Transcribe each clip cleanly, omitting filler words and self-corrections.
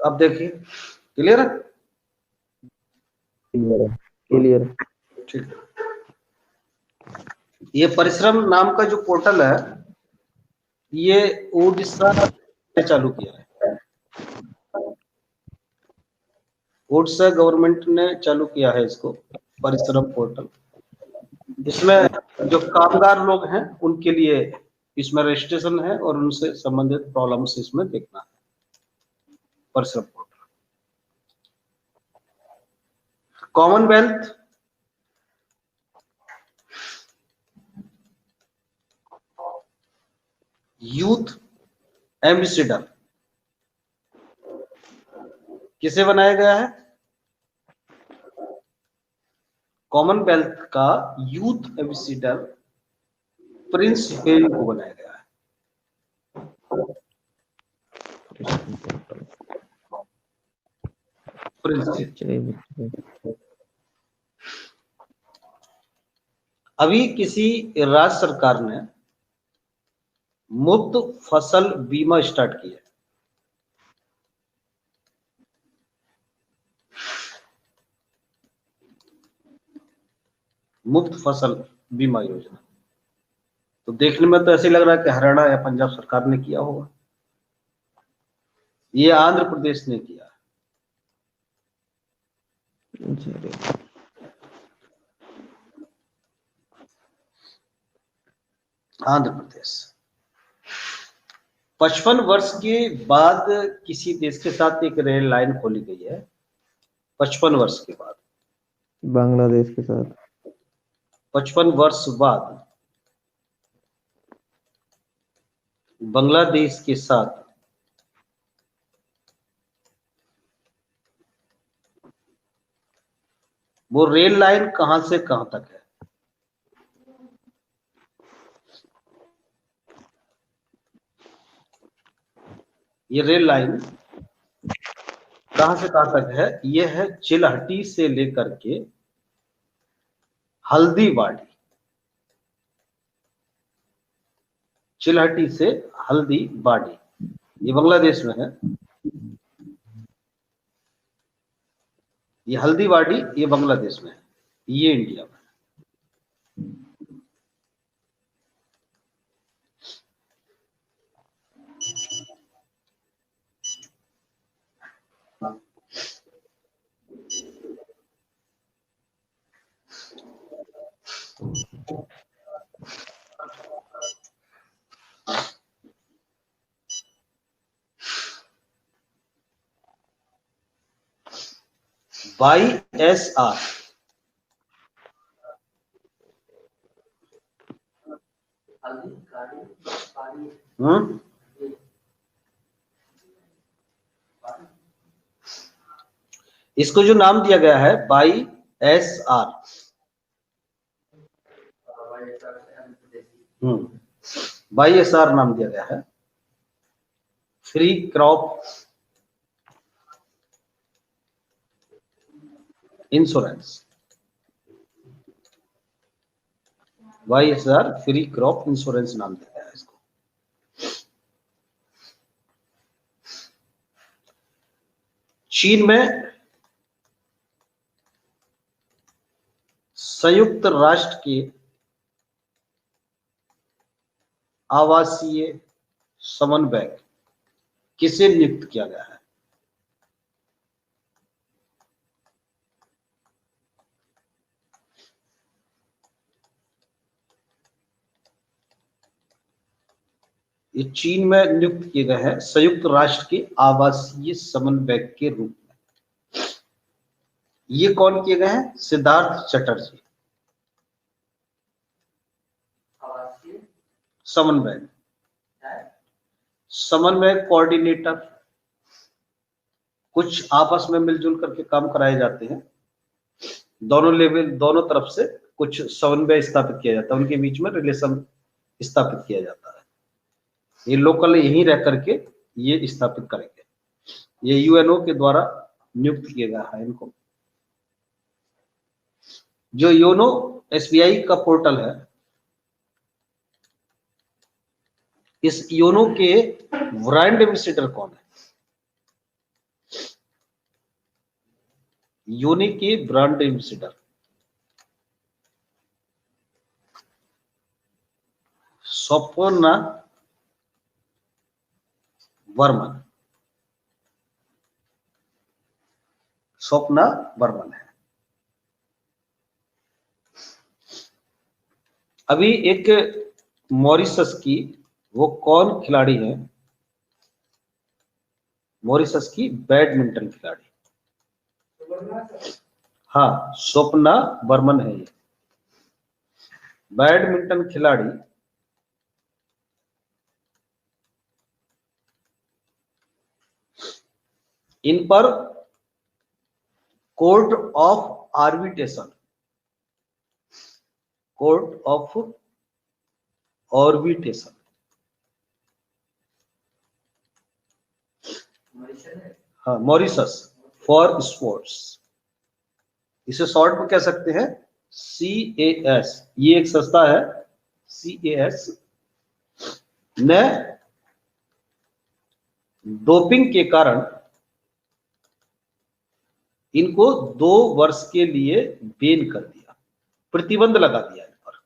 अब देखिए, क्लियर है? क्लियर। ठीक। ये परिश्रम नाम का जो पोर्टल है, ये ओडिशा ने चालू किया है। ओडिशा गवर्नमेंट ने चालू किया है इसको, परिश्रम पोर्टल। इसमें जो कामगार लोग हैं उनके लिए इसमें रजिस्ट्रेशन है और उनसे संबंधित प्रॉब्लम्स इसमें देखना है। परिश्रम पोर्टल, कॉमनवेल्थ यूथ एम्बेसडर किसे बनाया गया है? कॉमनवेल्थ का यूथ एम्बेसडर प्रिंस हेरी को बनाया गया है। प्रिंस हेरी। अभी किसी राज्य सरकार ने मुफ्त फसल बीमा स्टार्ट किया है। मुफ्त फसल बीमा योजना, तो देखने में तो ऐसे लग रहा है कि हरियाणा या पंजाब सरकार ने किया होगा। ये आंध्र प्रदेश ने किया। आंध्र प्रदेश 55 वर्ष के बाद किसी देश के साथ एक रेल लाइन खोली गई है। 55 वर्ष के बाद बांग्लादेश के साथ। 55 वर्ष बाद बांग्लादेश के साथ वो रेल लाइन कहां से कहां तक है? ये रेल लाइन कहां से कहां तक है? ये है चिलहटी से लेकर के हल्दीबाड़ी। चिलहटी से हल्दीबाड़ी, ये बांग्लादेश में है। ये हल्दीबाड़ी ये बांग्लादेश में है, ये इंडिया में। YSR इसको जो नाम दिया गया है YSR, YSR नाम दिया गया है, free crop insurance. YSR free crop insurance नाम दिया गया है इसको। चीन में संयुक्त राष्ट्र के आवासीय समन्वयक किसे नियुक्त किया गया है? ये चीन में नियुक्त किए गए हैं संयुक्त राष्ट्र के आवासीय समन्वयक के रूप में। ये कौन किए गए हैं? सिद्धार्थ चटर्जी। समन्वयक, समन्वय कोऑर्डिनेटर, कुछ आपस में मिलजुल करके काम कराए जाते हैं। दोनों लेवल, दोनों तरफ से कुछ समन्वय स्थापित किया जाता है, उनके बीच में रिलेशन स्थापित किया जाता है। ये लोकल यहीं रह करके ये स्थापित करेंगे। ये यूएनओ के द्वारा नियुक्त किया गया है इनको। जो योनो एसबीआई का पोर्टल है, इस योनो के ब्रांड एम्बेसडर कौन है? यूनी के ब्रांड एम्बेसडर स्वप्ना वर्मन, स्वप्ना वर्मन है। अभी एक मॉरिशस की वो कौन खिलाड़ी है, मॉरिशस की बैडमिंटन खिलाड़ी, हाँ स्वप्ना बर्मन है ये बैडमिंटन खिलाड़ी। इन पर court of arbitration, court of arbitration, हाँ मॉरिशस फॉर स्पोर्ट्स, इसे शॉर्ट में कह सकते हैं CAS। ये एक संस्था है CAS ने डोपिंग के कारण इनको 2 वर्ष के लिए बैन कर दिया, प्रतिबंध लगा दिया इन पर।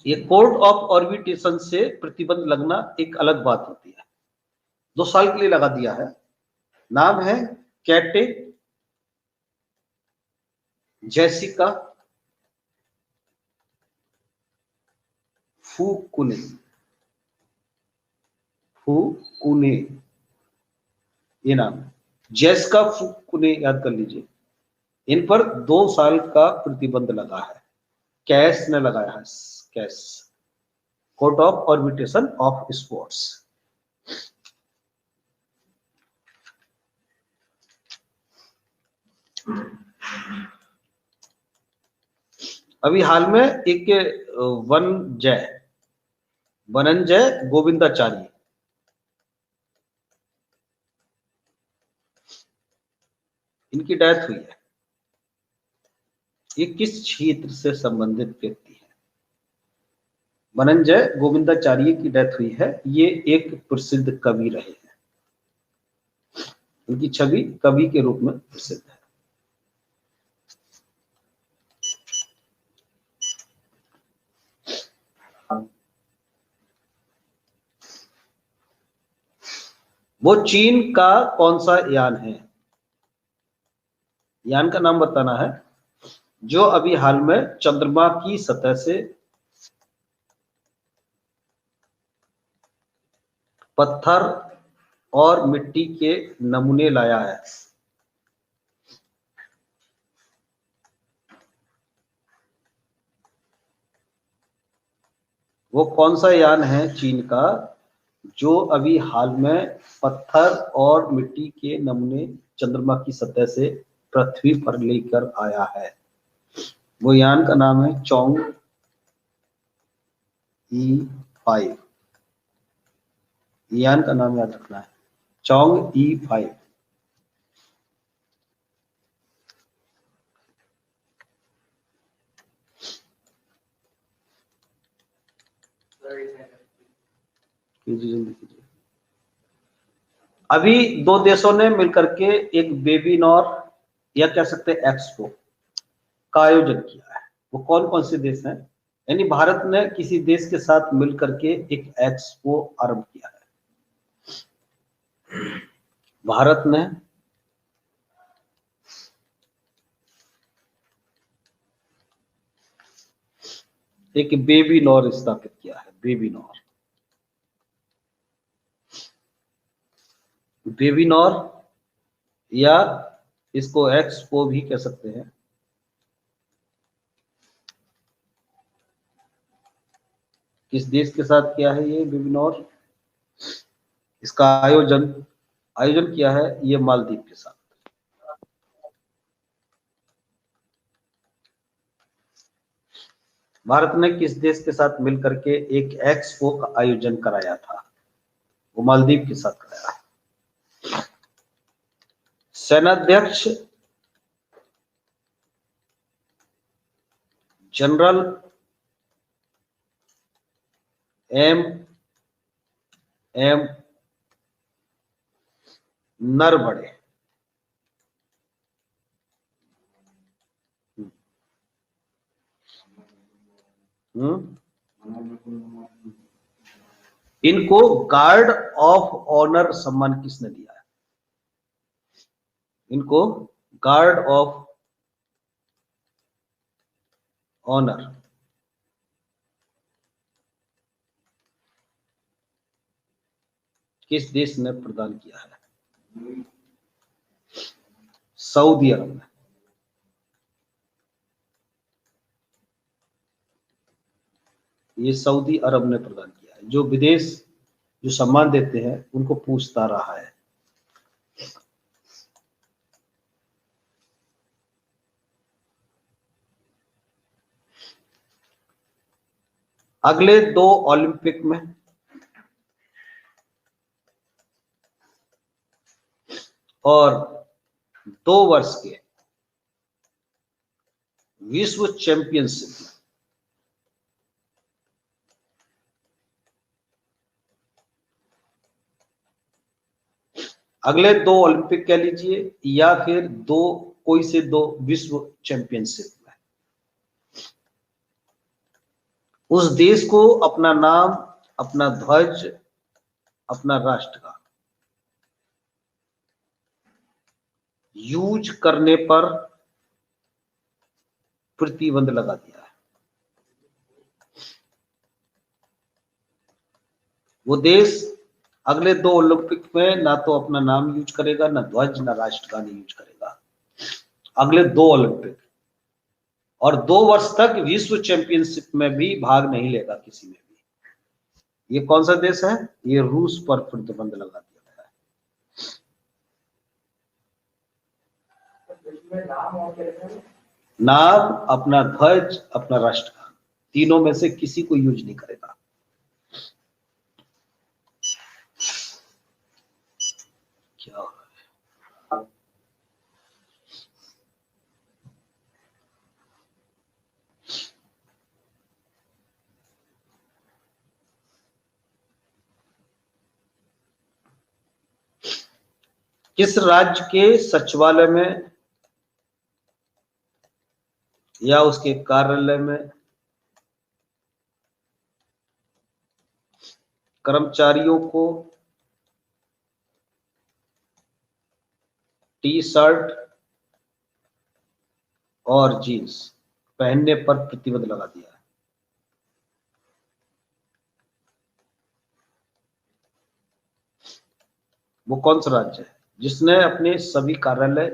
ये कोर्ट ऑफ ऑर्बिट्रेशन से प्रतिबंध लगना एक अलग बात होती है। 2 साल के लिए लगा दिया है। नाम है कैटे जेसिका फुकुने, फुकुने ये नाम है, जेसिका फुकुने याद कर लीजिए। इन पर 2 साल का प्रतिबंध लगा है, कैस ने लगाया है, कैस court of arbitration of sports. अभी हाल में एक वनंजय गोविंदाचार्य, इनकी डेथ हुई है। ये किस क्षेत्र से संबंधित व्यक्ति है? वनंजय गोविंदाचार्य की डेथ हुई है। ये एक प्रसिद्ध कवि रहे हैं, इनकी छवि कवि के रूप में प्रसिद्ध है। वो चीन का कौन सा यान है? यान का नाम बताना है जो अभी हाल में चंद्रमा की सतह से पत्थर और मिट्टी के नमूने लाया है। वो कौन सा यान है चीन का जो अभी हाल में पत्थर और मिट्टी के नमूने चंद्रमा की सतह से पृथ्वी पर लेकर आया है? वो यान का नाम है चोंग E5। यान का नाम याद रखना है, चोंग E5। जल्दी कीजिए। अभी 2 देशों ने मिलकर के एक वेबिनार या कह सकते हैं एक्सपो का आयोजन किया है। वो कौन कौन से देश हैं? यानी भारत ने किसी देश के साथ मिलकर के एक एक्सपो आरंभ किया है। भारत ने एक वेबिनार स्थापित किया है, वेबिनार या इसको एक्सपो भी कह सकते हैं। किस देश के साथ किया है ये वेबिनार? इसका आयोजन किया है ये मालदीव के साथ। भारत ने किस देश के साथ मिलकर के एक एक्सपो का आयोजन कराया था? वो मालदीव के साथ कराया। सेनाध्यक्ष जनरल M नर बढ़े। इनको गार्ड ऑफ ऑनर सम्मान किसने दिया है? इनको गार्ड ऑफ ऑनर किस देश ने प्रदान किया है? सऊदी अरब ने। ये सऊदी अरब ने प्रदान किया है। जो विदेश जो सम्मान देते हैं उनको पूछता रहा है। अगले 2 ओलंपिक में और 2 वर्ष के विश्व चैंपियनशिप में अगले 2 ओलंपिक कह लीजिए या फिर कोई से 2 विश्व चैंपियनशिप में उस देश को अपना नाम, अपना ध्वज, अपना राष्ट्रगान यूज करने पर प्रतिबंध लगा दिया है। वो देश अगले 2 ओलंपिक में ना तो अपना नाम यूज करेगा, ना ध्वज, ना राष्ट्रगान यूज करेगा। अगले 2 ओलंपिक और 2 वर्ष तक विश्व चैंपियनशिप में भी भाग नहीं लेगा किसी में भी। ये कौन सा देश है? ये रूस पर प्रतिबंध लगा दिया गया है। नाम, अपना ध्वज, अपना राष्ट्रगान, तीनों में से किसी को यूज नहीं करेगा। क्या हो रहा है? किस राज्य के सचिवालय में या उसके कार्यालय में कर्मचारियों को टी शर्ट और जीन्स पहनने पर प्रतिबंध लगा दिया है? वो कौन सा राज्य है जिसने अपने सभी कार्यालय